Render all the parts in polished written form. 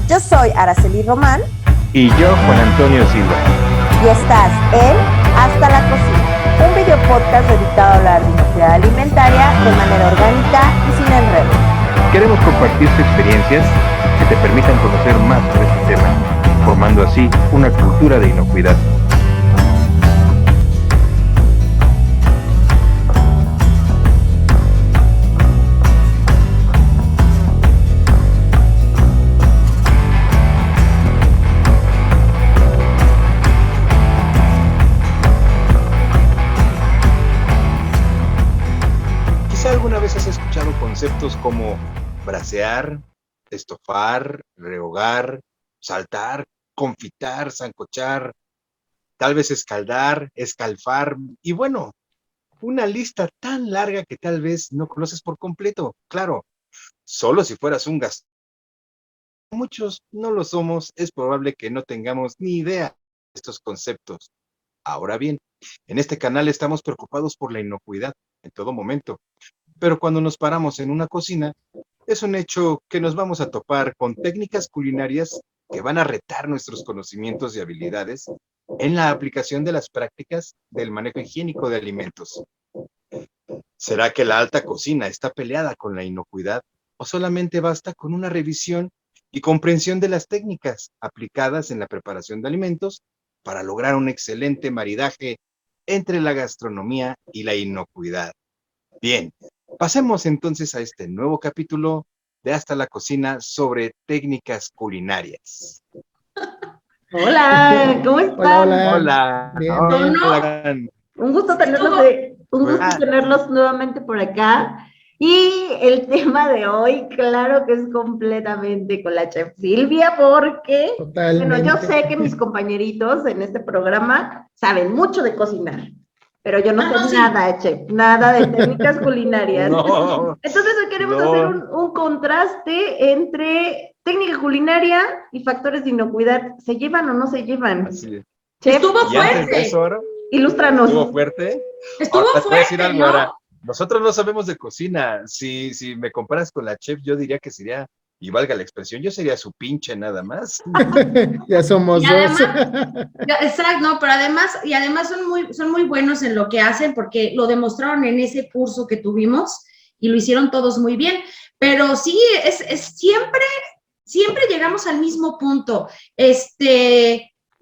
Yo soy Araceli Román. Y yo, Juan Antonio Silva. Y estás en Hasta la Cocina, un video podcast dedicado a hablar de inocuidad alimentaria de manera orgánica y sin enredos. Queremos compartirte experiencias que te permitan conocer más sobre este tema, formando así una cultura de inocuidad. ¿Alguna vez has escuchado conceptos como brasear, estofar, rehogar, saltar, confitar, sancochar, tal vez escaldar, escalfar y bueno, una lista tan larga que tal vez no conoces por completo? Claro, solo si fueras un gastronómico. Muchos no lo somos, es probable que no tengamos ni idea de estos conceptos. Ahora bien, en este canal estamos preocupados por la inocuidad en todo momento. Pero cuando nos paramos en una cocina, es un hecho que nos vamos a topar con técnicas culinarias que van a retar nuestros conocimientos y habilidades en la aplicación de las prácticas del manejo higiénico de alimentos. ¿Será que la alta cocina está peleada con la inocuidad o solamente basta con una revisión y comprensión de las técnicas aplicadas en la preparación de alimentos para lograr un excelente maridaje entre la gastronomía y la inocuidad? Bien, pasemos entonces a este nuevo capítulo de Hasta la Cocina sobre técnicas culinarias. Hola, ¿cómo están? Hola. Bien, Hola. Un gusto tenerlos nuevamente por acá. Y el tema de hoy, claro que es completamente con la chef Silvia, porque, bueno, yo sé que mis compañeritos en este programa saben mucho de cocinar, pero yo no sé nada, chef, nada de técnicas culinarias. No, Entonces hoy queremos hacer un contraste entre técnica culinaria y factores de inocuidad. ¿Se llevan o no se llevan? Así es. Chef, Estuvo Y antes de fuerte. eso, ahora, ilústranos. estuvo fuerte. Estuvo Ahora te voy a decir fuerte, algo, ¿no? ahora. Nosotros no sabemos de cocina. Si me comparas con la chef, yo diría que sería, y valga la expresión, yo sería su pinche nada más. Ya somos Y dos. además, exacto, no, pero además son muy buenos en lo que hacen porque lo demostraron en ese curso que tuvimos y lo hicieron todos muy bien. Pero sí, es siempre llegamos al mismo punto.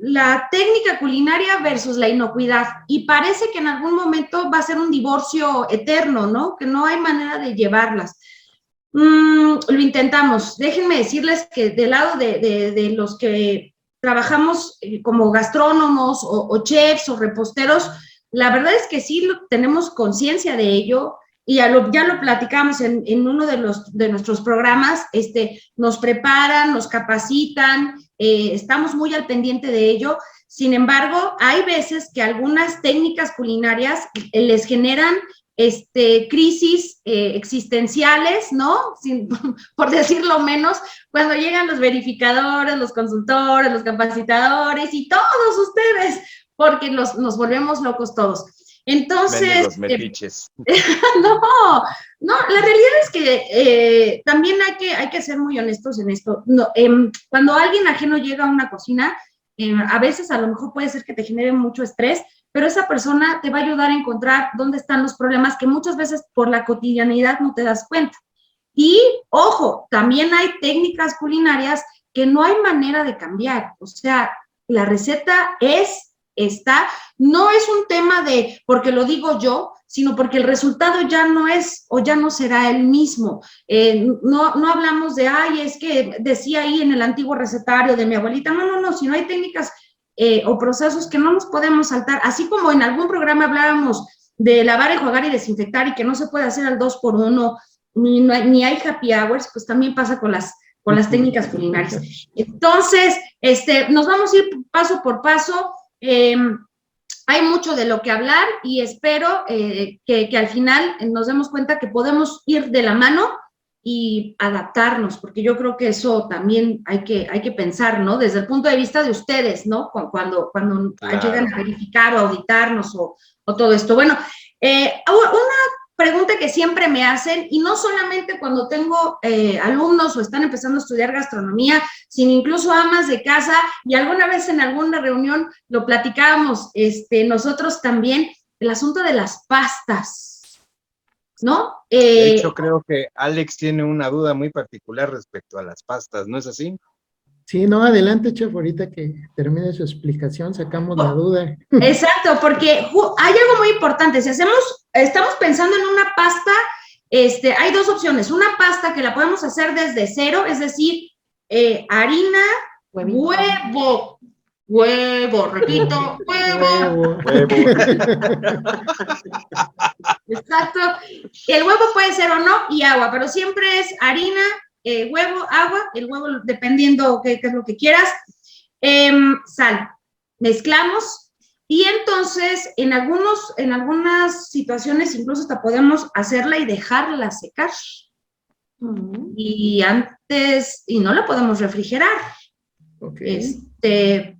La técnica culinaria versus la inocuidad, y parece que en algún momento va a ser un divorcio eterno, ¿no? Que no hay manera de llevarlas. Lo intentamos. Déjenme decirles que del lado de los que trabajamos como gastrónomos o chefs o reposteros, la verdad es que sí tenemos conciencia de ello, y ya lo platicamos en uno de nuestros programas. Nos preparan, nos capacitan, estamos muy al pendiente de ello. Sin embargo, hay veces que algunas técnicas culinarias les generan crisis existenciales, ¿no? Por decirlo menos, cuando llegan los verificadores, los consultores, los capacitadores y todos ustedes, porque nos volvemos locos todos. Entonces, los metiches. no, la realidad es que también hay que ser muy honestos en esto. No, cuando alguien ajeno llega a una cocina, a veces a lo mejor puede ser que te genere mucho estrés, pero esa persona te va a ayudar a encontrar dónde están los problemas que muchas veces por la cotidianidad no te das cuenta. Y, ojo, también hay técnicas culinarias que no hay manera de cambiar. O sea, la receta no es un tema de porque lo digo yo, sino porque el resultado ya no es o ya no será el mismo. No hablamos de, es que decía ahí en el antiguo recetario de mi abuelita. No, sino hay técnicas o procesos que no nos podemos saltar. Así como en algún programa hablábamos de lavar, enjuagar y desinfectar y que no se puede hacer al 2x1, ni hay happy hours, pues también pasa con las técnicas culinarias. Entonces, nos vamos a ir paso por paso. Hay mucho de lo que hablar y espero que al final nos demos cuenta que podemos ir de la mano y adaptarnos, porque yo creo que eso también hay que pensar, ¿no? Desde el punto de vista de ustedes, ¿no? Cuando claro, llegan a verificar o auditarnos o todo esto. Bueno, una pregunta que siempre me hacen, y no solamente cuando tengo alumnos o están empezando a estudiar gastronomía, sino incluso amas de casa, y alguna vez en alguna reunión lo platicábamos nosotros también, el asunto de las pastas, ¿no? De hecho, creo que Alex tiene una duda muy particular respecto a las pastas, ¿no es así? Sí, no, adelante, chef, ahorita que termine su explicación, sacamos la duda. Exacto, porque hay algo muy importante. Si estamos pensando en una pasta, hay dos opciones. Una pasta que la podemos hacer desde cero, es decir, harina, huevo, repito, huevo. Exacto. El huevo puede ser o no, y agua, pero siempre es harina, huevo, agua, el huevo dependiendo qué es lo que quieras, sal, mezclamos, y entonces en algunas situaciones incluso hasta podemos hacerla y dejarla secar, y no la podemos refrigerar,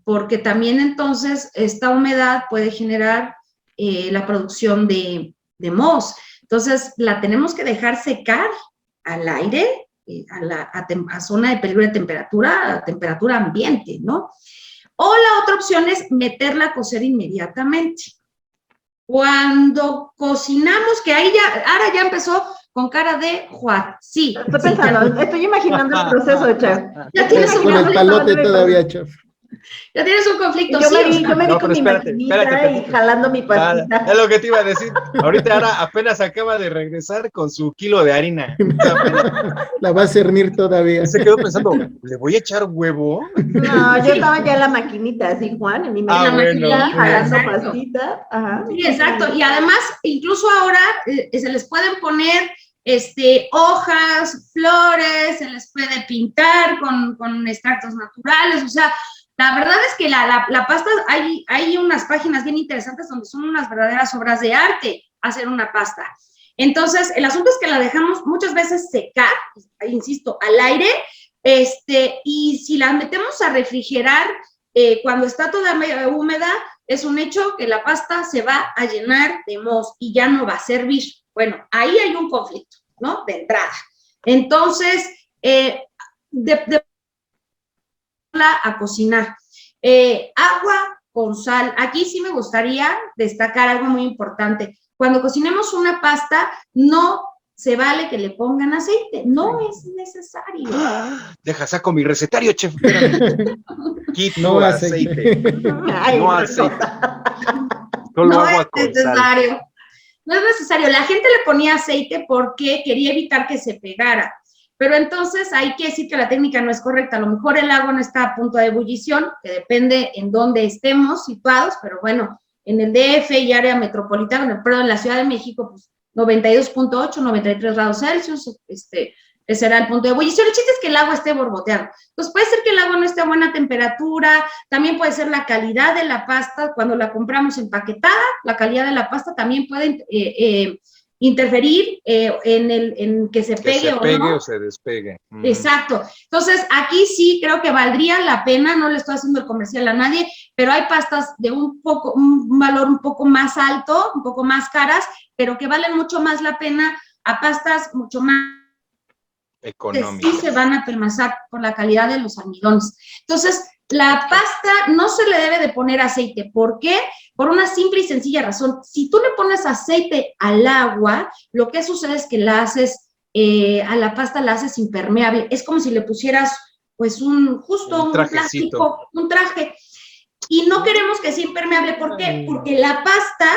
porque también entonces esta humedad puede generar la producción de moho. Entonces la tenemos que dejar secar al aire, a zona de peligro de temperatura, a temperatura ambiente, ¿no? O la otra opción es meterla a cocer inmediatamente. Cuando cocinamos, que ahora ya empezó con cara de Juan, sí. Estoy pensando, estoy imaginando el proceso, chef. Ya tienes un con el palote todavía, chef. Ya tienes un conflicto, yo me vi con mi espérate, maquinita y jalando mi pastita. Es lo que te iba a decir. Ahorita ahora apenas acaba de regresar con su kilo de harina. La va a cernir todavía. Se quedó pensando, ¿le voy a echar huevo? No, yo estaba ya en la maquinita, así, Juan, en mi maquinita, jalando pastita. Ajá. Sí, exacto. Y además, incluso ahora se les pueden poner hojas, flores, se les puede pintar con extractos naturales, o sea, la verdad es que la pasta, hay unas páginas bien interesantes donde son unas verdaderas obras de arte hacer una pasta. Entonces, el asunto es que la dejamos muchas veces secar, insisto, al aire, y si la metemos a refrigerar cuando está toda húmeda, es un hecho que la pasta se va a llenar de moho y ya no va a servir. Bueno, ahí hay un conflicto, ¿no? De entrada. Entonces, a cocinar. Agua con sal. Aquí sí me gustaría destacar algo muy importante. Cuando cocinemos una pasta, no se vale que le pongan aceite. No es necesario. Saco mi recetario, chef. Quito No aceite. Ay, No aceite. Solo No agua es con necesario. sal. No es necesario. La gente le ponía aceite porque quería evitar que se pegara. Pero entonces hay que decir que la técnica no es correcta. A lo mejor el agua no está a punto de ebullición, que depende en dónde estemos situados, pero bueno, en el DF y área metropolitana, perdón, en la Ciudad de México, pues 92.8, 93 grados Celsius, será el punto de ebullición. El chiste es que el agua esté borboteando. Entonces puede ser que el agua no esté a buena temperatura, también puede ser la calidad de la pasta, cuando la compramos empaquetada, la calidad de la pasta también puede interferir en que se pegue o no. O se despegue. Exacto. Entonces, aquí sí creo que valdría la pena, no le estoy haciendo el comercial a nadie, pero hay pastas de un valor un poco más alto, un poco más caras, pero que valen mucho más la pena a pastas mucho más económicas. Que sí se van a pelmazar por la calidad de los almidones. Entonces, la pasta no se le debe de poner aceite. ¿Por qué? Por una simple y sencilla razón. Si tú le pones aceite al agua, lo que sucede es que la haces, a la pasta la haces impermeable. Es como si le pusieras, pues, un plástico, un traje. Y no queremos que sea impermeable. ¿Por qué? Porque la pasta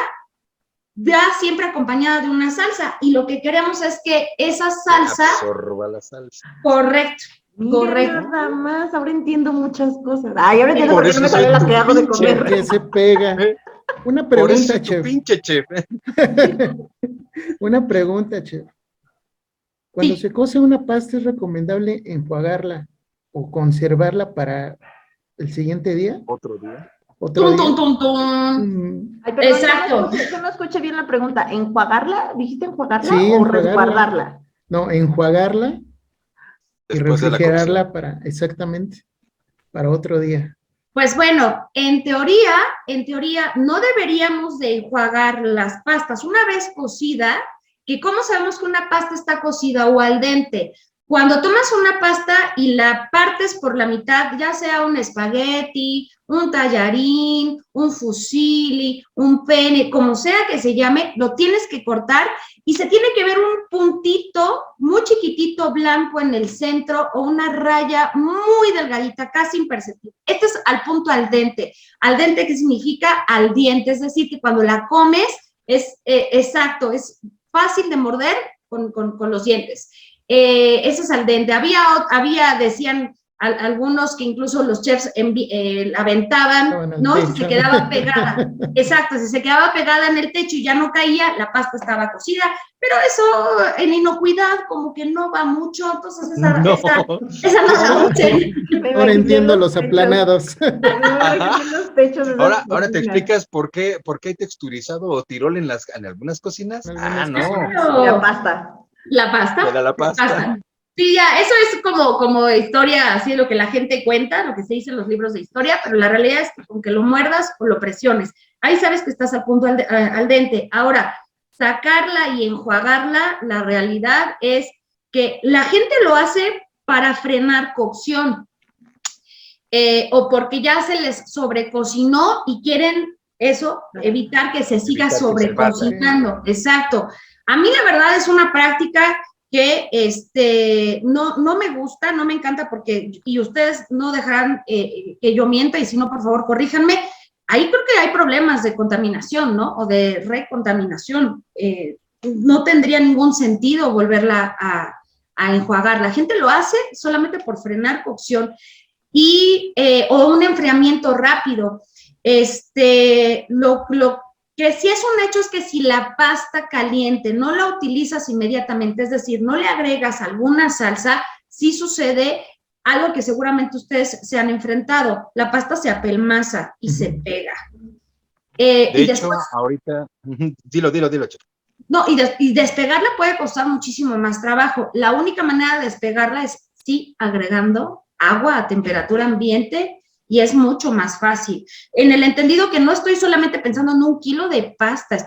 va siempre acompañada de una salsa. Y lo que queremos es que esa salsa absorba la salsa. Correcto. Correcto. Nada más, ahora entiendo muchas cosas. Ay, ahora entiendo por qué no me sale la que hago de comer. Que se pega. Una pregunta, chef. Pinche chef. Una pregunta, chef. Cuando se cose una pasta, ¿es recomendable enjuagarla o conservarla para el siguiente día? Otro día. Ay, pero exacto. Yo no escuché bien la pregunta. ¿Enjuagarla? ¿Dijiste enjuagarla o resguardarla? No, enjuagarla y refrigerarla para otro día. Pues bueno, en teoría no deberíamos de enjuagar las pastas. Una vez cocida, que cómo sabemos que una pasta está cocida o al dente. Cuando tomas una pasta y la partes por la mitad, ya sea un espagueti, un tallarín, un fusilli, un pene, como sea que se llame, lo tienes que cortar y se tiene que ver un puntito muy chiquitito blanco en el centro o una raya muy delgadita, casi imperceptible. Este es al punto al dente. Al dente, ¿qué significa? Al diente, es decir, que cuando la comes es exacto, es fácil de morder con los dientes. Ese es al dente. Decían algunos que incluso los chefs la aventaban, ¿no? Y se quedaba pegada. Exacto, si se quedaba pegada en el techo y ya no caía, la pasta estaba cocida, pero eso en inocuidad como que no va mucho, entonces esa no la usen. Ahora entiendo los aplanados. Ahora te explicas por qué hay texturizado o tirol en algunas cocinas. No. La pasta. La pasta. Era la pasta. Sí, ya, eso es como historia, así lo que la gente cuenta, lo que se dice en los libros de historia, pero la realidad es que con que lo muerdas o lo presiones, ahí sabes que estás a punto al dente. Ahora, sacarla y enjuagarla, la realidad es que la gente lo hace para frenar cocción, o porque ya se les sobrecocinó y quieren eso, evitar que se siga sobrecocinando. Exacto. A mí la verdad es una práctica que no me gusta, no me encanta porque, y ustedes no dejarán que yo mienta, y si no, por favor, corríjanme. Ahí creo que hay problemas de contaminación, ¿no? O de recontaminación. No tendría ningún sentido volverla a enjuagar. La gente lo hace solamente por frenar cocción o un enfriamiento rápido. Lo que sí es un hecho es que si la pasta caliente no la utilizas inmediatamente, es decir, no le agregas alguna salsa, sí sucede algo que seguramente ustedes se han enfrentado. La pasta se apelmaza y se pega. De hecho, ahorita... Dilo, Che. No, y despegarla puede costar muchísimo más trabajo. La única manera de despegarla es, sí, agregando agua a temperatura ambiente, y es mucho más fácil. En el entendido que no estoy solamente pensando en 1 kilo de pasta,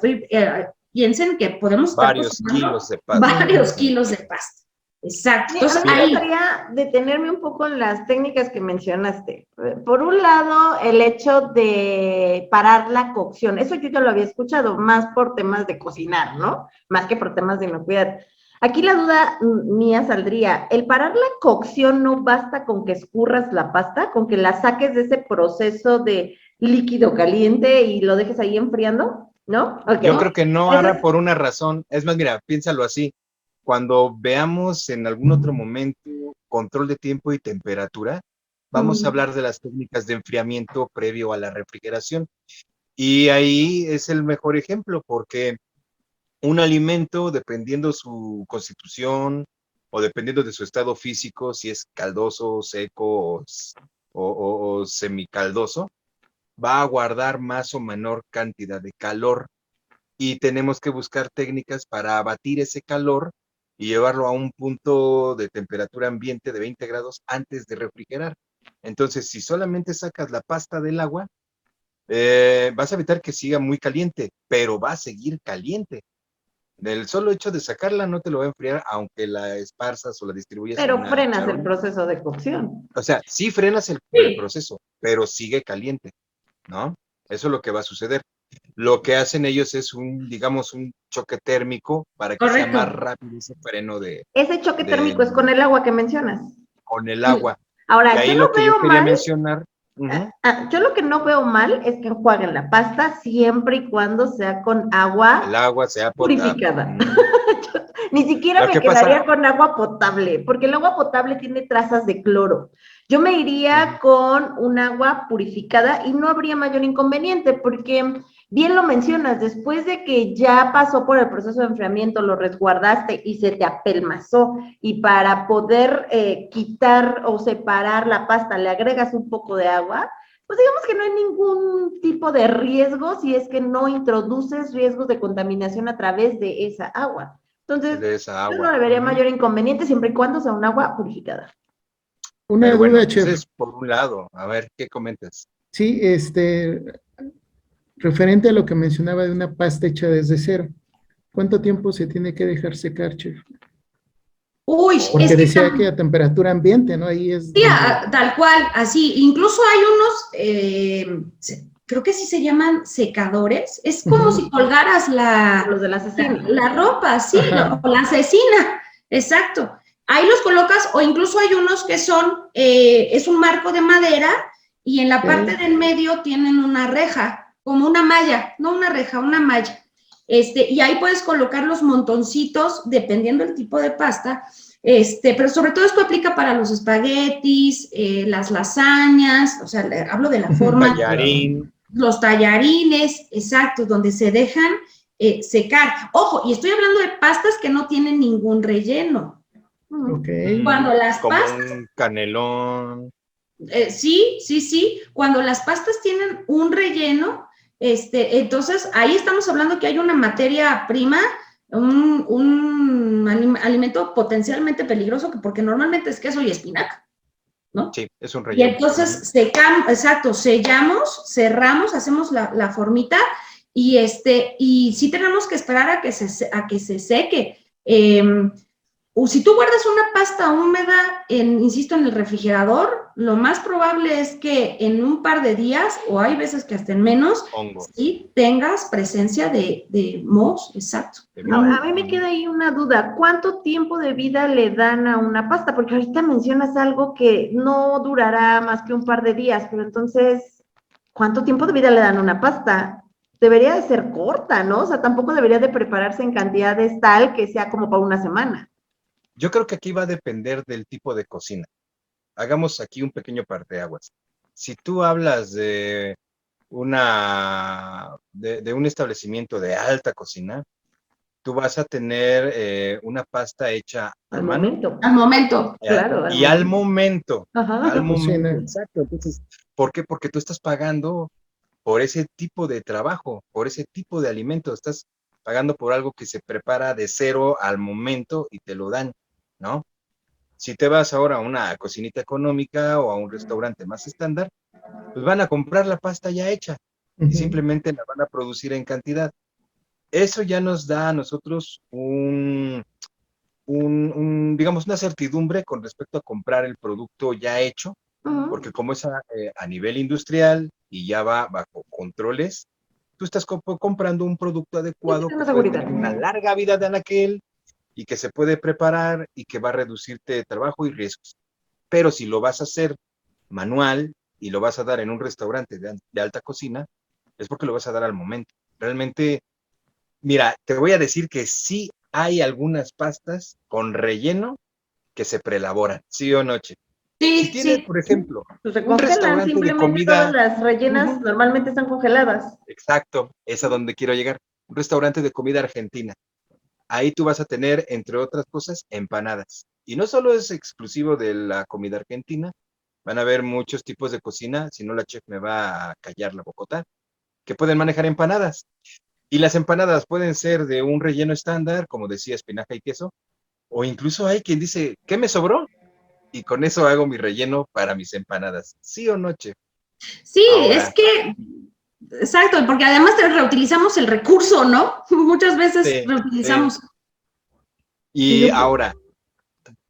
piensen que podemos estar varios kilos de pasta. Varios kilos de pasta. Exacto. Entonces, me gustaría detenerme un poco en las técnicas que mencionaste. Por un lado, el hecho de parar la cocción. Eso yo ya lo había escuchado, más por temas de cocinar, ¿no? Más que por temas de inocuidad. Aquí la duda mía saldría, ¿el parar la cocción no basta con que escurras la pasta, con que la saques de ese proceso de líquido caliente y lo dejes ahí enfriando? ¿No? Okay. Yo creo que no, Ara, por una razón. Es más, mira, piénsalo así. Cuando veamos en algún otro momento control de tiempo y temperatura, vamos a hablar de las técnicas de enfriamiento previo a la refrigeración. Y ahí es el mejor ejemplo, porque un alimento, dependiendo su constitución o dependiendo de su estado físico, si es caldoso, seco o semicaldoso, va a guardar más o menor cantidad de calor, y tenemos que buscar técnicas para abatir ese calor y llevarlo a un punto de temperatura ambiente de 20 grados antes de refrigerar. Entonces, si solamente sacas la pasta del agua, vas a evitar que siga muy caliente, pero va a seguir caliente. El solo hecho de sacarla no te lo va a enfriar, aunque la esparzas o la distribuyas. Pero frenas el proceso de cocción. O sea, sí frenas el proceso, pero sigue caliente, ¿no? Eso es lo que va a suceder. Lo que hacen ellos es digamos, un choque térmico para que sea más rápido ese freno de... Ese choque térmico es con el agua que mencionas. Con el agua. Ahora, y ahí yo lo que yo quería mal, mencionar... yo lo que no veo mal es que enjuaguen la pasta siempre y cuando sea con agua, el agua sea purificada. Ni siquiera me quedaría con agua potable, porque el agua potable tiene trazas de cloro. Yo me iría con un agua purificada y no habría mayor inconveniente, porque bien lo mencionas, después de que ya pasó por el proceso de enfriamiento, lo resguardaste y se te apelmazó, y para poder quitar o separar la pasta le agregas un poco de agua, pues digamos que no hay ningún tipo de riesgo si es que no introduces riesgos de contaminación a través de esa agua. Entonces, yo no le vería mayor inconveniente siempre y cuando sea un agua purificada. Una duda, chef. Por un lado, a ver, ¿qué comentas? Sí, referente a lo que mencionaba de una pasta hecha desde cero. ¿Cuánto tiempo se tiene que dejar secar, chef? Uy, Porque es que decía que a temperatura ambiente, ¿no? Ahí es sí, donde... tal cual, así. Incluso hay unos, creo que sí se llaman secadores. Es como si colgaras Los de la asesina. la ropa, sí, Ajá. o la asesina, exacto. Ahí los colocas, o incluso hay unos que son, es un marco de madera y en la parte del medio tienen una reja, como una malla, no una reja, una malla. Y ahí puedes colocar los montoncitos, dependiendo del tipo de pasta, pero sobre todo esto aplica para los espaguetis, las lasañas, o sea, hablo de la forma, Tallarín. los tallarines, exacto, donde se dejan secar. Ojo, y estoy hablando de pastas que no tienen ningún relleno. Ok. Cuando las Como pastas, un canelón. sí, cuando las pastas tienen un relleno, entonces ahí estamos hablando que hay una materia prima, un alimento potencialmente peligroso, porque normalmente es queso y espinaca, ¿no? Sí, es un Y relleno. entonces secamos, exacto, sellamos, cerramos, hacemos la formita y sí tenemos que esperar a que se seque. Si tú guardas una pasta húmeda, insisto, en el refrigerador, lo más probable es que en un par de días, o hay veces que hasta en menos, Hongos. sí tengas presencia de mohos, exacto. A mí me queda ahí una duda, ¿cuánto tiempo de vida le dan a una pasta? Porque ahorita mencionas algo que no durará más que un par de días, pero entonces, ¿cuánto tiempo de vida le dan a una pasta? Debería de ser corta, ¿no? O sea, tampoco debería de prepararse en cantidades tal que sea como para una semana. Yo creo que aquí va a depender del tipo de cocina. Hagamos aquí un pequeño parteaguas. Si tú hablas de de un establecimiento de alta cocina, tú vas a tener una pasta hecha a Al mano. momento. Al momento. Claro. Y al momento. Ajá. Al momento, Cocina. exacto. Entonces, ¿por qué? Porque tú estás pagando por ese tipo de trabajo, por ese tipo de alimento. Estás pagando por algo que se prepara de cero al momento y te lo dan, ¿no? Si te vas ahora a una cocinita económica o a un restaurante más estándar, pues van a comprar la pasta ya hecha y simplemente la van a producir en cantidad. Eso ya nos da a nosotros digamos, una certidumbre con respecto a comprar el producto ya hecho, porque como es a nivel industrial y ya va bajo controles, tú estás comprando un producto adecuado que Una puede seguridad. tener una larga vida de anaquel y que se puede preparar y que va a reducirte trabajo y riesgos. Pero si lo vas a hacer manual y lo vas a dar en un restaurante de alta cocina, es porque lo vas a dar al momento. Realmente, mira, te voy a decir que sí hay algunas pastas con relleno que se preelaboran, sí o no, Che. Si Sí, tienes, sí. por ejemplo, Pues se un congelan, restaurante de simplemente todas comida, las rellenas normalmente están congeladas. exacto, es a donde quiero llegar, un restaurante de comida argentina. Ahí tú vas a tener, entre otras cosas, empanadas. Y no solo es exclusivo de la comida argentina, van a haber muchos tipos de cocina, si no la chef me va a callar la bocota, que pueden manejar empanadas. Y las empanadas pueden ser de un relleno estándar, como decía, espinaca y queso, o incluso hay quien dice, ¿qué me sobró? Y con eso hago mi relleno para mis empanadas. ¿Sí o no, chef? Sí, es Ahora, que, exacto, porque además reutilizamos el recurso, ¿no? Muchas veces sí, sí. reutilizamos. Y ahora,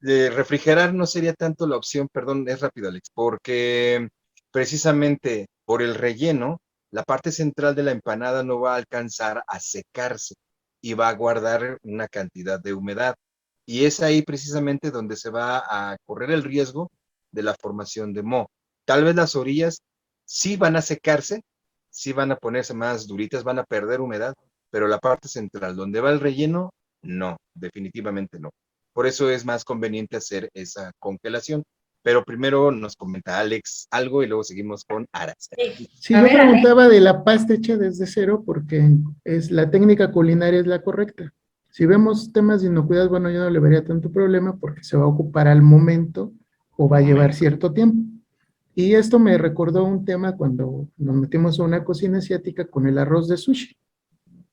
de refrigerar no sería tanto la opción, perdón, es rápido, Alex, porque precisamente por el relleno, la parte central de la empanada no va a alcanzar a secarse y va a guardar una cantidad de humedad. Y es ahí precisamente donde se va a correr el riesgo de la formación de moho. Tal vez las orillas sí van a secarse, sí van a ponerse más duritas, van a perder humedad, pero la parte central, donde va el relleno, no, definitivamente no. Por eso es más conveniente hacer esa congelación. Pero primero nos comenta Alex algo y luego seguimos con Araceli. Sí, A yo ver, Ale. preguntaba de la pasta hecha desde cero porque la técnica culinaria es la correcta. Si vemos temas de inocuidad, bueno, yo no le vería tanto problema porque se va a ocupar al momento o va a llevar cierto tiempo. Y esto me recordó un tema cuando nos metimos a una cocina asiática con el arroz de sushi,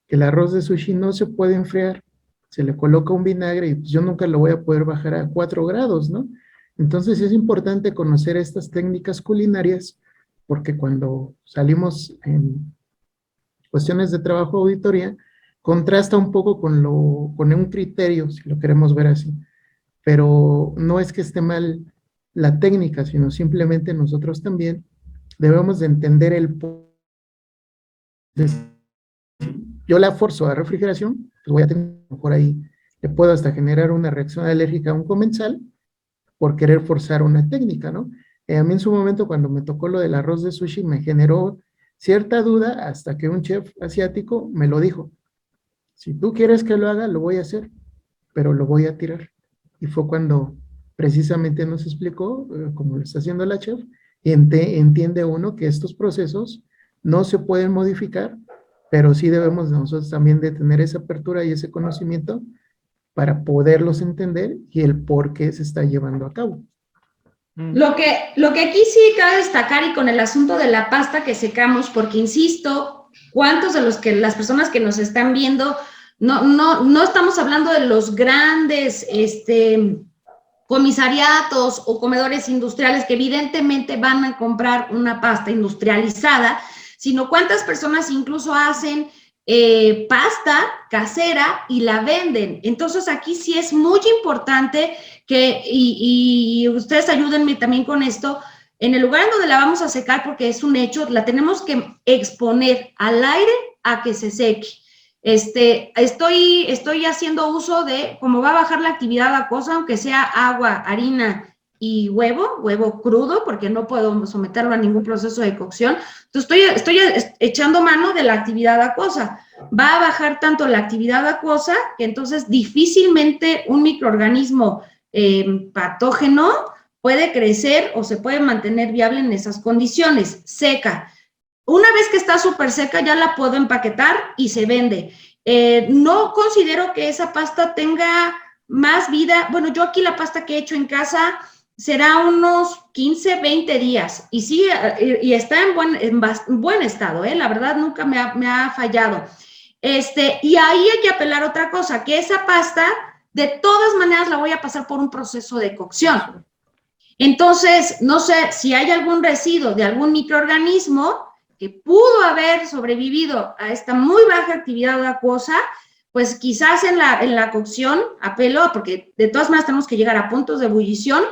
que el arroz de sushi no se puede enfriar, se le coloca un vinagre y pues yo nunca lo voy a poder bajar a 4 grados, ¿no? Entonces es importante conocer estas técnicas culinarias porque cuando salimos en cuestiones de trabajo auditoría, contrasta un poco con un criterio, si lo queremos ver así, pero no es que esté mal la técnica, sino simplemente nosotros también debemos de entender yo la forzo a refrigeración, pues voy a tener, por ahí, le puedo hasta generar una reacción alérgica a un comensal por querer forzar una técnica, ¿no? A mí en su momento, cuando me tocó lo del arroz de sushi, me generó cierta duda hasta que un chef asiático me lo dijo. Si tú quieres que lo haga, lo voy a hacer, pero lo voy a tirar. Y fue cuando precisamente nos explicó, como lo está haciendo la chef, y entiende uno que estos procesos no se pueden modificar, pero sí debemos nosotros también de tener esa apertura y ese conocimiento para poderlos entender y el por qué se está llevando a cabo. Lo que aquí sí cabe destacar, y con el asunto de la pasta que secamos, porque insisto, ¿cuántos de las personas que nos están viendo, no estamos hablando de los grandes comisariatos o comedores industriales que evidentemente van a comprar una pasta industrializada, sino cuántas personas incluso hacen pasta casera y la venden? Entonces aquí sí es muy importante que, y ustedes ayúdenme también con esto, en el lugar en donde la vamos a secar, porque es un hecho, la tenemos que exponer al aire a que se seque. Estoy haciendo uso de, como va a bajar la actividad acuosa, aunque sea agua, harina y huevo crudo, porque no puedo someterlo a ningún proceso de cocción. Entonces estoy echando mano de la actividad acuosa. Va a bajar tanto la actividad acuosa que entonces difícilmente un microorganismo patógeno puede crecer o se puede mantener viable en esas condiciones. Seca. Una vez que está súper seca, ya la puedo empaquetar y se vende. No considero que esa pasta tenga más vida. Bueno, yo aquí la pasta que he hecho en casa será unos 15, 20 días. Y sí, y está en buen estado, la verdad nunca me ha fallado. Y ahí hay que apelar a otra cosa, que esa pasta, de todas maneras, la voy a pasar por un proceso de cocción. Entonces, no sé si hay algún residuo de algún microorganismo que pudo haber sobrevivido a esta muy baja actividad acuosa, pues quizás en la cocción, apelo, porque de todas maneras tenemos que llegar a puntos de ebullición,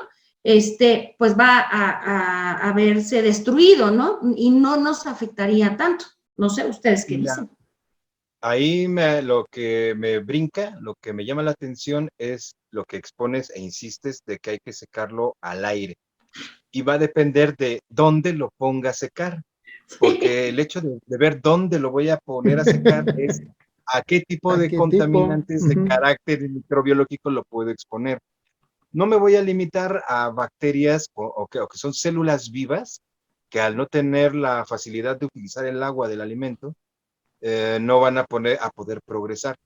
pues va a verse destruido, ¿no? Y no nos afectaría tanto. No sé, ¿ustedes qué dicen? Ahí lo que me brinca, lo que me llama la atención es lo que expones e insistes de que hay que secarlo al aire. Y va a depender de dónde lo ponga a secar, porque el hecho de ver dónde lo voy a poner a secar es a qué tipo de contaminantes de carácter microbiológico lo puedo exponer. No me voy a limitar a bacterias o que son células vivas que al no tener la facilidad de utilizar el agua del alimento, no van a poder progresar.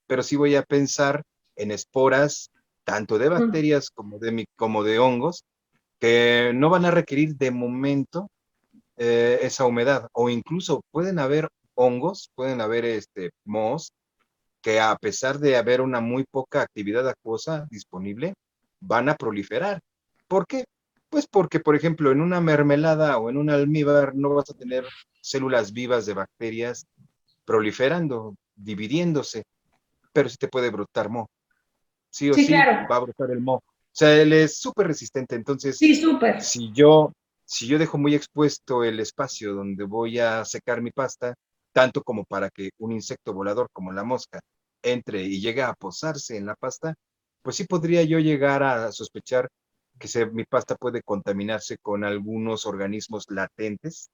Pero sí voy a pensar en esporas, tanto de bacterias como de hongos, que no van a requerir de momento esa humedad. O incluso pueden haber hongos, pueden haber mohos, que a pesar de haber una muy poca actividad acuosa disponible, van a proliferar. ¿Por qué? Pues porque, por ejemplo, en una mermelada o en un almíbar no vas a tener células vivas de bacterias proliferando, dividiéndose, pero sí te puede brotar moho. Sí o sí, claro. va a brotar el moho. O sea, él es súper resistente, entonces, sí, súper. Si yo dejo muy expuesto el espacio donde voy a secar mi pasta, tanto como para que un insecto volador como la mosca entre y llegue a posarse en la pasta, pues sí podría yo llegar a sospechar que mi pasta puede contaminarse con algunos organismos latentes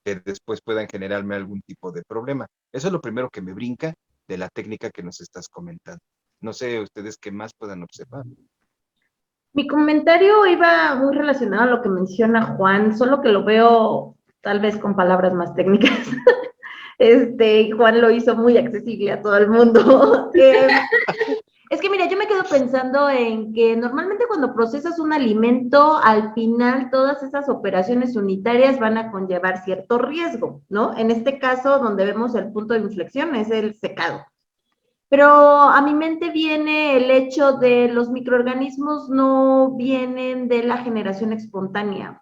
que después puedan generarme algún tipo de problema. Eso es lo primero que me brinca de la técnica que nos estás comentando. No sé ustedes qué más puedan observar. Mi comentario iba muy relacionado a lo que menciona Juan, solo que lo veo tal vez con palabras más técnicas. Juan lo hizo muy accesible a todo el mundo. Es que mira, yo me quedo pensando en que normalmente cuando procesas un alimento, al final todas esas operaciones unitarias van a conllevar cierto riesgo, ¿no? En este caso, donde vemos el punto de inflexión es el secado. Pero a mi mente viene el hecho de los microorganismos no vienen de la generación espontánea.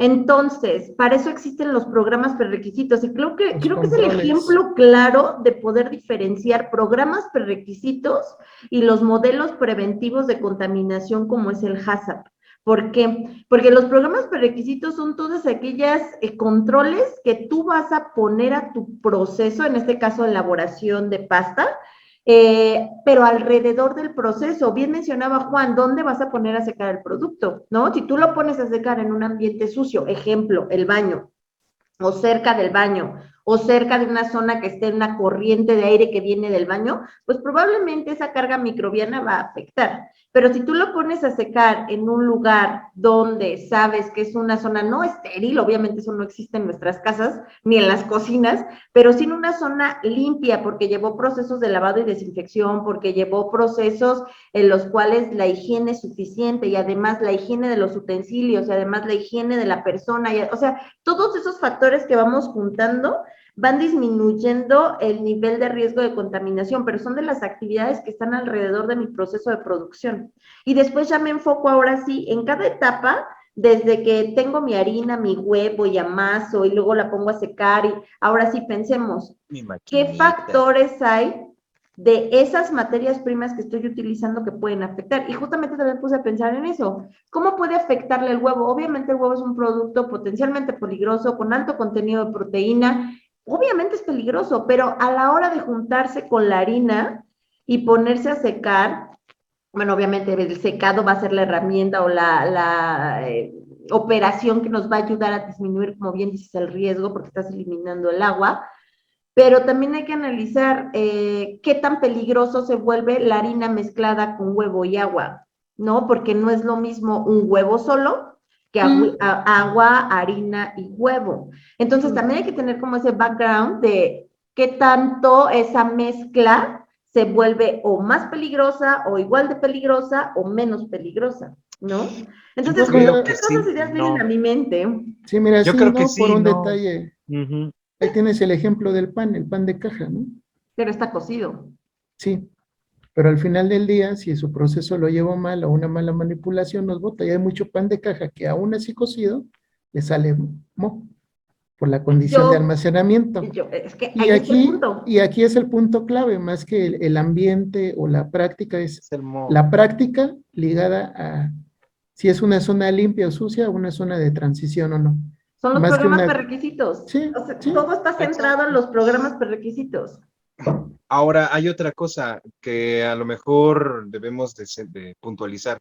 Entonces, para eso existen los programas prerequisitos y creo que es el ejemplo claro de poder diferenciar programas prerequisitos y los modelos preventivos de contaminación como es el HACCP. ¿Por qué? Porque los programas prerequisitos son todas aquellas controles que tú vas a poner a tu proceso, en este caso elaboración de pasta, pero alrededor del proceso. Bien mencionaba Juan, ¿dónde vas a poner a secar el producto? ¿No? Si tú lo pones a secar en un ambiente sucio, ejemplo, el baño, o cerca del baño, o cerca de una zona que esté en una corriente de aire que viene del baño, pues probablemente esa carga microbiana va a afectar. Pero si tú lo pones a secar en un lugar donde sabes que es una zona no estéril, obviamente eso no existe en nuestras casas ni en las cocinas, pero sí en una zona limpia porque llevó procesos de lavado y desinfección, porque llevó procesos en los cuales la higiene es suficiente y además la higiene de los utensilios y además la higiene de la persona, o sea, todos esos factores que vamos juntando van disminuyendo el nivel de riesgo de contaminación, pero son de las actividades que están alrededor de mi proceso de producción. Y después ya me enfoco ahora sí en cada etapa, desde que tengo mi harina, mi huevo y amaso y luego la pongo a secar y ahora sí pensemos, ¿qué factores hay de esas materias primas que estoy utilizando que pueden afectar? Y justamente también puse a pensar en eso. ¿Cómo puede afectarle el huevo? Obviamente el huevo es un producto potencialmente peligroso, con alto contenido de proteína. Obviamente es peligroso, pero a la hora de juntarse con la harina y ponerse a secar, bueno, obviamente el secado va a ser la herramienta o la operación que nos va a ayudar a disminuir, como bien dices, el riesgo porque estás eliminando el agua, pero también hay que analizar qué tan peligroso se vuelve la harina mezclada con huevo y agua, ¿no? Porque no es lo mismo un huevo solo que agua, harina y huevo. Entonces también hay que tener como ese background de qué tanto esa mezcla se vuelve o más peligrosa o igual de peligrosa o menos peligrosa, ¿no? Entonces, esas ideas vienen a mi mente. Sí, mira, yo sí, creo no, que sí, por un no. detalle. Ahí tienes el ejemplo del pan, el pan de caja, ¿no? Pero está cocido. Sí, pero al final del día, si su proceso lo llevó mal o una mala manipulación, nos bota. Y hay mucho pan de caja que aún así cocido, le sale moho por la condición de almacenamiento. Es que ahí es el punto. Y aquí es el punto clave, más que el ambiente o la práctica, es la práctica ligada a si es una zona limpia o sucia o una zona de transición o no. Son los programas prerequisitos. Sí, o sea, sí. Todo está centrado en los programas prerequisitos. Ahora, hay otra cosa que a lo mejor debemos de puntualizar.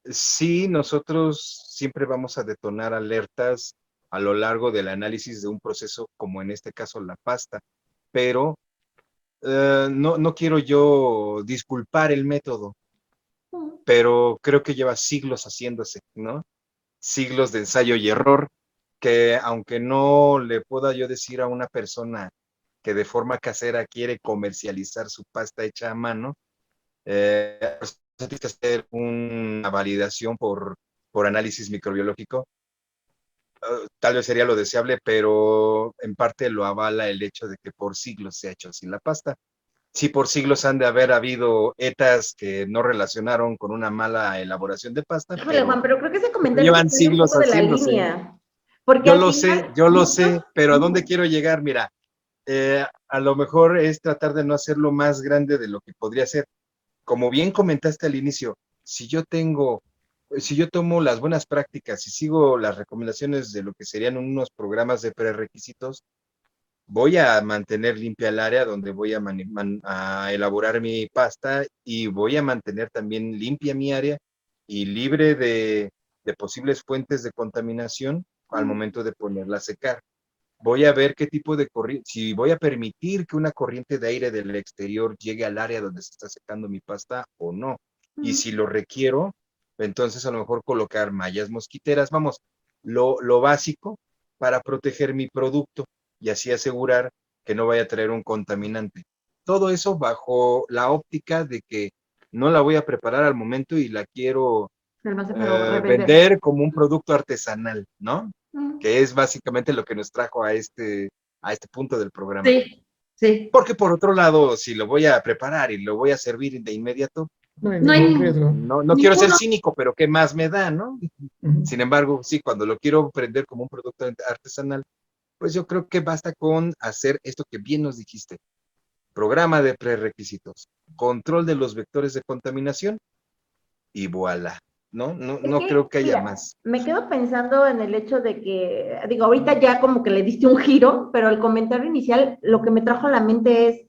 Sí, nosotros siempre vamos a detonar alertas a lo largo del análisis de un proceso, como en este caso la pasta, pero no quiero yo disculpar el método, pero creo que lleva siglos haciéndose, ¿no? Siglos de ensayo y error, que aunque no le pueda yo decir a una persona que de forma casera quiere comercializar su pasta hecha a mano, pues, tiene que hacer una validación por análisis microbiológico. Tal vez sería lo deseable, pero en parte lo avala el hecho de que por siglos se ha hecho así la pasta. Sí, por siglos han de haber habido etas que no relacionaron con una mala elaboración de pasta. Híjole, Juan, pero creo que ese comentario llevan se un siglos poco de la haciéndose. línea. Porque Yo lo sé, pero ¿a dónde quiero llegar? Mira, a lo mejor es tratar de no hacerlo más grande de lo que podría ser. Como bien comentaste al inicio, si yo tomo las buenas prácticas y sigo las recomendaciones de lo que serían unos programas de prerequisitos, voy a mantener limpia el área donde voy a elaborar mi pasta y voy a mantener también limpia mi área y libre de posibles fuentes de contaminación al momento de ponerla a secar. Voy a ver qué tipo de corriente, si voy a permitir que una corriente de aire del exterior llegue al área donde se está secando mi pasta o no. Y si lo requiero, entonces a lo mejor colocar mallas mosquiteras, vamos, lo básico para proteger mi producto y así asegurar que no vaya a traer un contaminante. Todo eso bajo la óptica de que no la voy a preparar al momento y la quiero vender como un producto artesanal, ¿no? Que es básicamente lo que nos trajo a este punto del programa. Sí, sí. Porque por otro lado, si lo voy a preparar y lo voy a servir de inmediato, No hay No hay ningún riesgo. No quiero ser ninguno. cínico, pero ¿qué más me da, no? Ujú. Sin embargo, sí, cuando lo quiero prender como un producto artesanal, pues yo creo que basta con hacer esto que bien nos dijiste. Programa de prerequisitos, control de los vectores de contaminación y voilà, ¿no? No, Es no creo que, que haya mira, más. me quedo pensando en el hecho de que, digo, ahorita ya como que le diste un giro, pero el comentario inicial lo que me trajo a la mente es,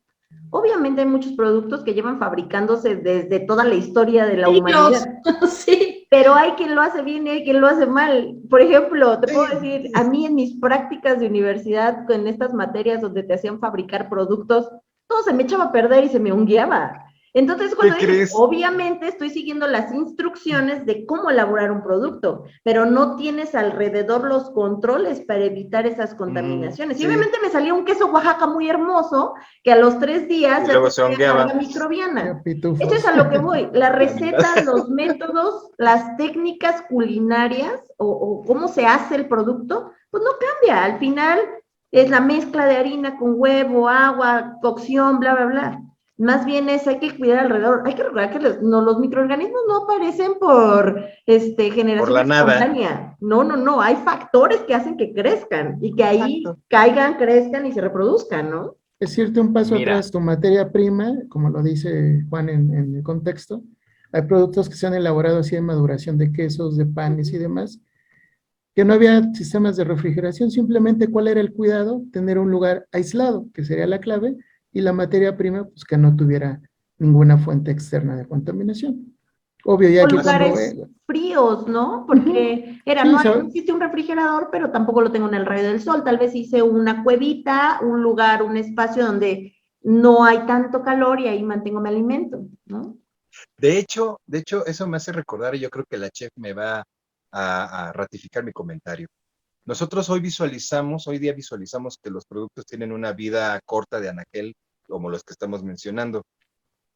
obviamente hay muchos productos que llevan fabricándose desde toda la historia de la Siglos. humanidad, Sí. pero hay quien lo hace bien y hay quien lo hace mal. Por ejemplo, te puedo Sí, decir, a mí en mis prácticas de universidad, en estas materias donde te hacían fabricar productos, todo se me echaba a perder y se me hungueaba. Entonces, ¿qué cuando dices, crees? obviamente estoy siguiendo las instrucciones de cómo elaborar un producto, pero no tienes alrededor los controles para evitar esas contaminaciones. Y Sí, obviamente me salía un queso Oaxaca muy hermoso que a los 3 días y ya luego se tenía carga hongueaba. microbiana. Ya, Eso es pitufos. a lo que voy. Las Lamentable. recetas, los métodos, las técnicas culinarias o cómo se hace el producto, pues no cambia. Al final es la mezcla de harina con huevo, agua, cocción, bla, bla, bla. Más bien es, hay que cuidar alrededor, hay que recordar que los microorganismos no aparecen por Por generación la nada. espontánea. No, no, no, hay factores que hacen que crezcan y que ahí Exacto. caigan, crezcan y se reproduzcan, ¿no? Es irte un paso Mira, atrás, tu materia prima, como lo dice Juan en el contexto, hay productos que se han elaborado así en maduración de quesos, de panes y demás, que no había sistemas de refrigeración, simplemente cuál era el cuidado, tener un lugar aislado, que sería la clave, y la materia prima, pues que no tuviera ninguna fuente externa de contaminación. Obvio, ya O aquí cuando... lugares fríos, ¿no? Ujú. Porque era, Sí, no, no existe un refrigerador, pero tampoco lo tengo en el rayo del sol. Tal vez hice una cuevita, un lugar, un espacio donde no hay tanto calor y ahí mantengo mi alimento, ¿no? de hecho, eso me hace recordar, y yo creo que la chef me va a ratificar mi comentario. Nosotros hoy día visualizamos que los productos tienen una vida corta de anaquel, como los que estamos mencionando.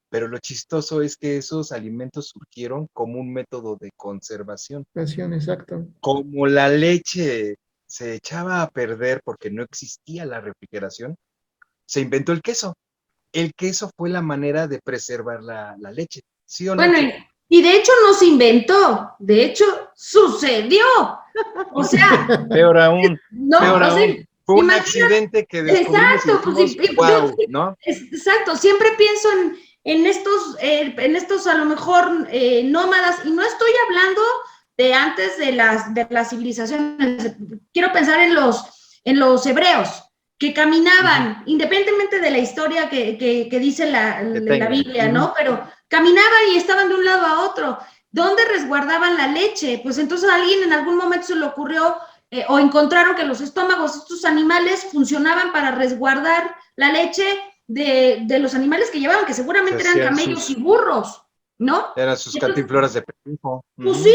Pero lo chistoso es que esos alimentos surgieron como un método de conservación. exacto. Como la leche se echaba a perder porque no existía la refrigeración, se inventó el queso. El queso fue la manera de preservar la leche. ¿Sí o no, Bueno, Che? y de hecho no se inventó, de hecho sucedió. O sea, Peor aún, no, peor o sea, aún. Fue un imagina, accidente que descubrimos y exacto, pues dijimos, wow, ¿no? exacto, siempre pienso en estos a lo mejor nómadas, y no estoy hablando de antes de las civilizaciones, quiero pensar en los hebreos, que caminaban, independientemente de la historia que dice Que la tengan. Biblia, ¿no? Pero caminaban y estaban de un lado a otro. ¿Dónde resguardaban la leche? Pues entonces a alguien en algún momento se le ocurrió o encontraron que los estómagos de estos animales funcionaban para resguardar la leche de los animales que llevaban, que Se seguramente eran hacían camellos y burros, ¿no? eran sus Y entonces, cantinfloras de pelujo. pues sí,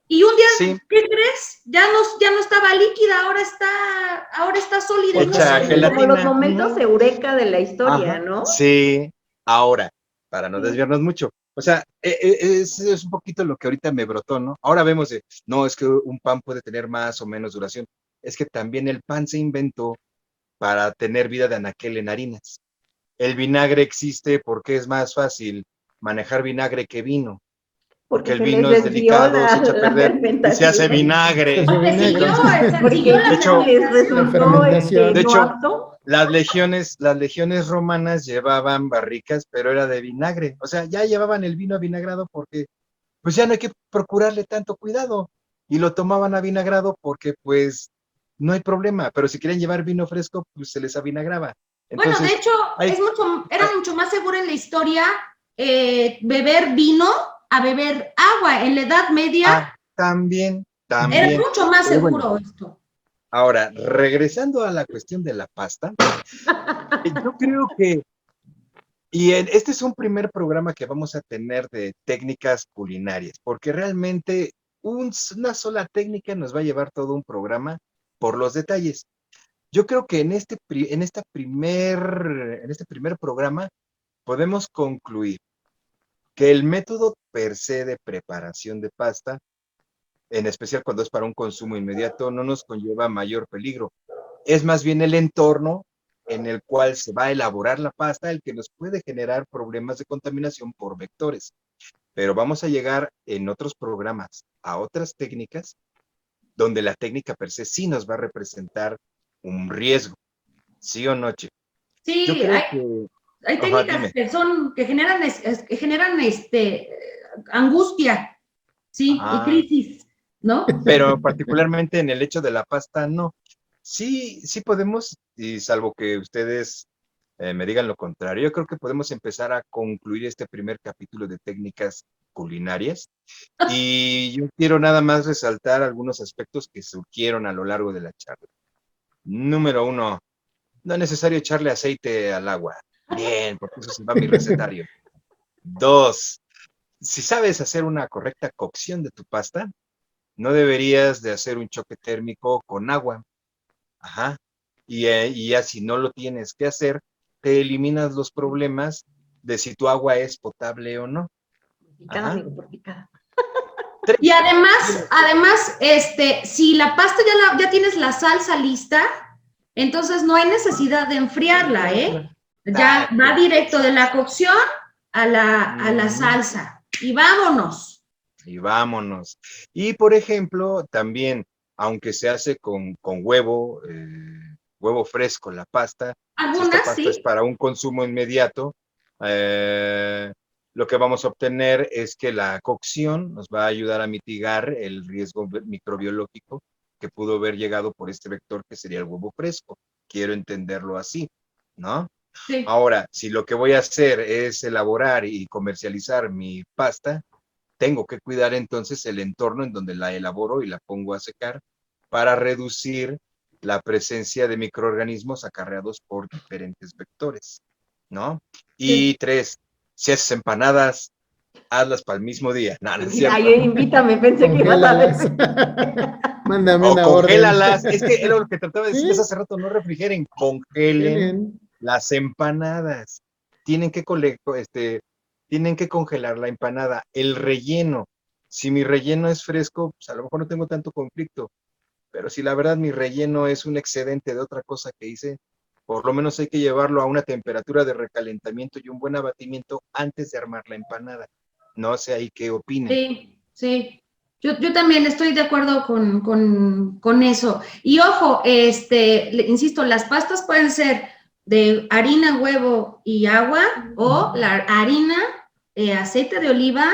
y un Sí, día, ¿qué crees? Ya no estaba líquida, ahora está sólida y no hecha sale. Como los gelatina. momentos eureka de la historia, Ajá. ¿no? Sí, ahora, para no Sí. desviarnos mucho, o sea, es un poquito lo que ahorita me brotó, ¿no? Ahora vemos de, no, es que un pan puede tener más o menos duración. Es que también el pan se inventó para tener vida de anaquel en harinas. El vinagre existe porque es más fácil manejar vinagre que vino, porque Porque el se les vino es desvió delicado, se echa a la perder y se hace fermentación. Se vinagre. hace Se siguió, vinagre. Entonces, siguió Porque la de ya hecho, les La fermentación. resultó fermentación. de no hecho, apto. las legiones romanas llevaban barricas, pero era de vinagre. O sea, ya llevaban el vino avinagrado porque, pues ya no hay que procurarle tanto cuidado. Y lo tomaban avinagrado porque, pues, no hay problema. Pero si quieren llevar vino fresco, pues se les avinagraba. Bueno, de Entonces, hecho, hay, era hay- mucho más seguro en la historia beber vino a beber agua. En la Edad Media también, era también. mucho más Pero bueno, seguro esto. ahora, regresando a la cuestión de la pasta, yo creo que este es un primer programa que vamos a tener de técnicas culinarias, porque realmente una sola técnica nos va a llevar todo un programa por los detalles. Yo creo que en este primer programa podemos concluir que el método per se de preparación de pasta, en especial cuando es para un consumo inmediato, no nos conlleva mayor peligro. Es más bien el entorno en el cual se va a elaborar la pasta el que nos puede generar problemas de contaminación por vectores. pero vamos a llegar en otros programas a otras técnicas donde la técnica per se sí nos va a representar un riesgo, ¿sí o no, Chef? Sí, Yo creo hay técnicas que generan angustia, sí, y crisis, ¿no? Pero particularmente en el hecho de la pasta, no. Sí, sí podemos, y salvo que ustedes me digan lo contrario, yo creo que podemos empezar a concluir este primer capítulo de técnicas culinarias. Y yo quiero nada más resaltar algunos aspectos que surgieron a lo largo de la charla. Número 1, no es necesario echarle aceite al agua. Bien, porque eso se va a mi recetario. 2, si sabes hacer una correcta cocción de tu pasta, no deberías de hacer un choque térmico con agua. Ajá. Y ya si no lo tienes que hacer, te eliminas los problemas de si tu agua es potable o no. Picada, amigo, por picada. Y además, si la pasta ya tienes la salsa lista, entonces no hay necesidad de enfriarla, ¿eh? Ya va directo de la cocción a la salsa. Y vámonos. Y vámonos. Y por ejemplo, también, aunque se hace con huevo, huevo fresco la pasta, si esta pasta es para un consumo inmediato, lo que vamos a obtener es que la cocción nos va a ayudar a mitigar el riesgo microbiológico que pudo haber llegado por este vector que sería el huevo fresco. Quiero entenderlo así, ¿no? Sí. Ahora, si lo que voy a hacer es elaborar y comercializar mi pasta, tengo que cuidar entonces el entorno en donde la elaboro y la pongo a secar para reducir la presencia de microorganismos acarreados por diferentes vectores, ¿no? Y 3, si haces empanadas, hazlas para el mismo día. No, no es cierto. Ay, invítame, pensé que ibas a decir. Mándame una congélalas. Es que era lo que trataba de decirles hace rato, no refrigeren, congelen las empanadas. Tienen que congelar la empanada. El relleno, si mi relleno es fresco, pues a lo mejor no tengo tanto conflicto, pero si la verdad mi relleno es un excedente de otra cosa que hice, por lo menos hay que llevarlo a una temperatura de recalentamiento y un buen abatimiento antes de armar la empanada. No sé ahí qué opinen. Sí, sí. Yo también estoy de acuerdo con eso. Y ojo, insisto, las pastas pueden ser de harina, huevo y agua, o la harina, aceite de oliva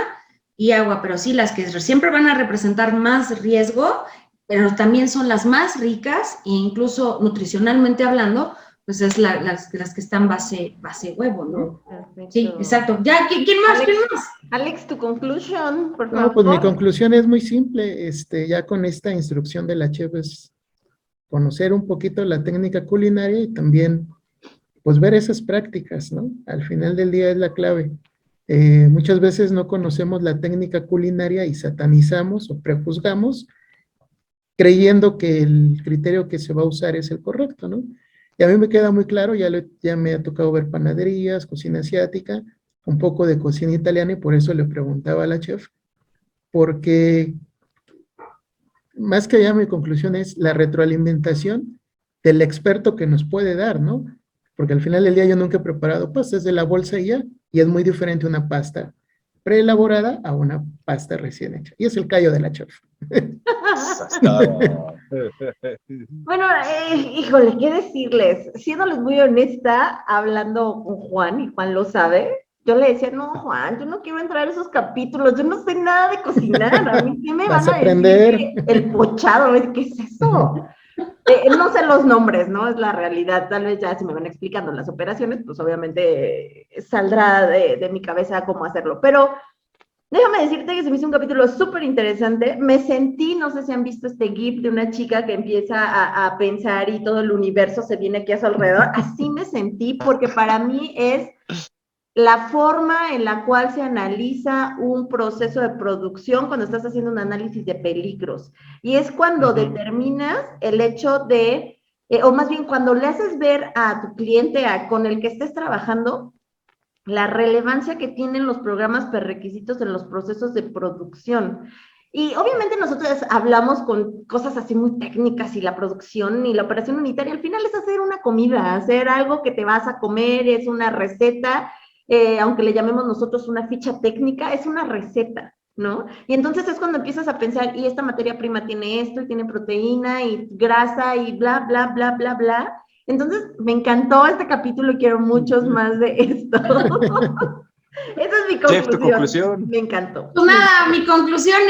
y agua, pero sí, las que siempre van a representar más riesgo, pero también son las más ricas, e incluso nutricionalmente hablando, pues es las que están base huevo, ¿no? Perfecto. Sí, exacto. Ya, ¿quién más? Alex, tu conclusión, por favor. No, pues mi conclusión es muy simple, ya con esta instrucción de la chef es conocer un poquito la técnica culinaria y también pues ver esas prácticas, ¿no? Al final del día es la clave. Muchas veces no conocemos la técnica culinaria y satanizamos o prejuzgamos creyendo que el criterio que se va a usar es el correcto, ¿no? Y a mí me queda muy claro, ya me ha tocado ver panaderías, cocina asiática, un poco de cocina italiana y por eso le preguntaba a la chef, porque más que allá mi conclusión es la retroalimentación del experto que nos puede dar, ¿no? Porque al final del día yo nunca he preparado pastas de la bolsa y ya, y es muy diferente una pasta preelaborada a una pasta recién hecha. Y es el callo de la chef. Bueno, híjole, ¿qué decirles? Siéndoles muy honesta, hablando con Juan, y Juan lo sabe, yo le decía, no, Juan, yo no quiero entrar a esos capítulos, yo no sé nada de cocinar, a mí ¿qué me van a decir? El pochado, ¿qué es eso? No sé los nombres, ¿no? Es la realidad, tal vez ya si me van explicando las operaciones, pues obviamente saldrá de mi cabeza cómo hacerlo, pero déjame decirte que se me hizo un capítulo súper interesante, me sentí, no sé si han visto este GIF de una chica que empieza a pensar y todo el universo se viene aquí a su alrededor, así me sentí porque para mí es la forma en la cual se analiza un proceso de producción cuando estás haciendo un análisis de peligros. Y es cuando determinas el hecho de, o más bien cuando le haces ver a tu cliente con el que estés trabajando, la relevancia que tienen los programas prerequisitos en los procesos de producción. Y obviamente nosotros hablamos con cosas así muy técnicas y la producción y la operación unitaria al final es hacer una comida, hacer algo que te vas a comer, es una receta. aunque le llamemos nosotros una ficha técnica, es una receta, ¿no? Y entonces es cuando empiezas a pensar, y esta materia prima tiene esto, y tiene proteína, y grasa, y bla, bla, bla, bla, bla. Entonces, me encantó este capítulo y quiero muchos más de esto. Esa es mi conclusión. Chef, ¿tu conclusión? Me encantó. Pues nada, mi conclusión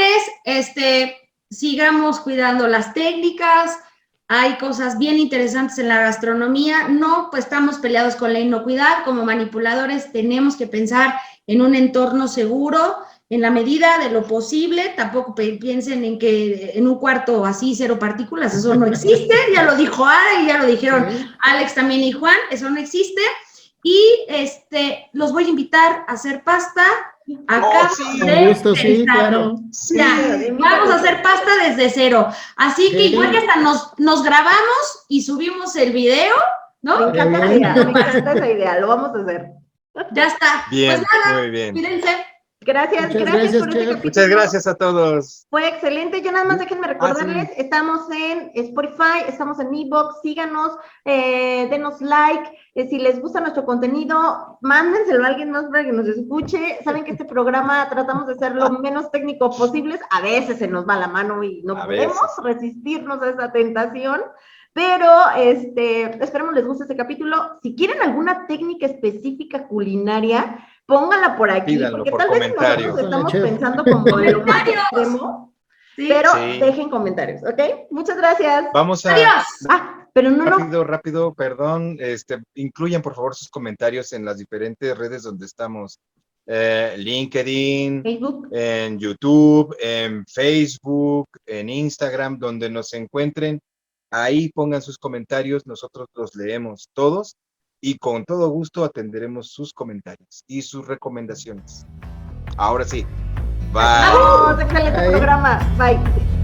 es, sigamos cuidando las técnicas, hay cosas bien interesantes en la gastronomía, no, pues estamos peleados con la inocuidad, como manipuladores tenemos que pensar en un entorno seguro, en la medida de lo posible, tampoco piensen en que en un cuarto así, 0 partículas, eso no existe, ya lo dijo Ara y ya lo dijeron Alex también y Juan, eso no existe, y los voy a invitar a hacer pasta, acá claro. Sí. Ya, vamos a hacer pasta desde cero, así que igual que hasta nos grabamos y subimos el video, ¿no? Me encanta la idea, me encanta esa idea, lo vamos a hacer. Ya está. Bien, pues nada, muy bien. Cuídense. Gracias por este capítulo. Muchas gracias a todos. Fue excelente. Yo nada más déjenme recordarles, estamos en Spotify, estamos en Evox, síganos, denos like. Si les gusta nuestro contenido, mándenselo a alguien más para que nos escuche. Saben que este programa tratamos de ser lo menos técnico posibles. A veces se nos va la mano y no podemos resistirnos a esa tentación. Pero esperemos les guste este capítulo. Si quieren alguna técnica específica culinaria, pónganla por aquí, pídanlo porque por tal vez comentario. nosotros estamos pensando como en lo más extremo, pero dejen comentarios, ¿ok? Muchas gracias. Vamos a... Adiós. Pero no. Rápido, perdón, incluyan por favor sus comentarios en las diferentes redes donde estamos. LinkedIn, Facebook, en YouTube, en Facebook, en Instagram, donde nos encuentren. Ahí pongan sus comentarios, nosotros los leemos todos y con todo gusto atenderemos sus comentarios y sus recomendaciones. Ahora sí. Bye. Vamos, excelente programa. Bye.